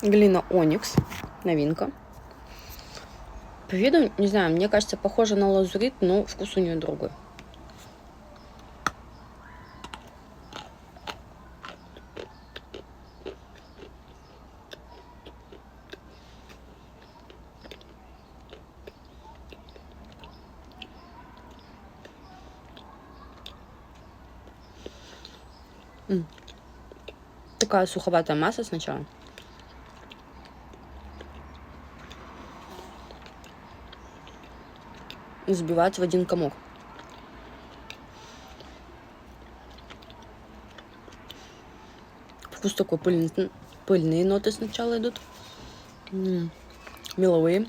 Глина Оникс. Новинка. По виду, не знаю, мне кажется, похоже на лазурит, но вкус у нее другой. Такая суховатая масса сначала. И сбивается в один комок. Вкус такой пыльные ноты сначала идут. Меловые.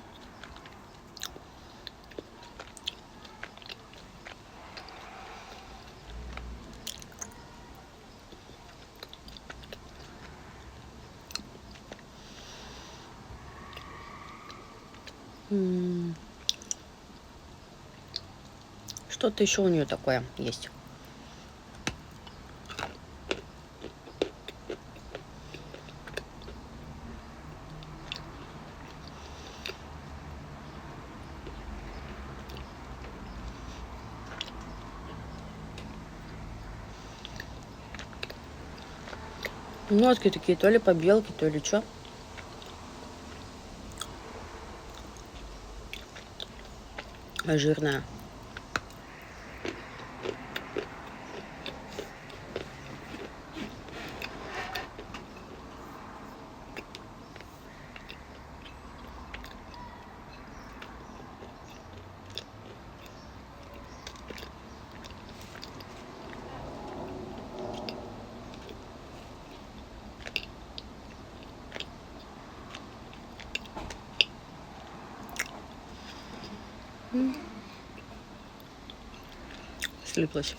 Что-то еще у нее такое есть. Нотки такие, то ли побелки, то ли что. Жирная. Слиплась.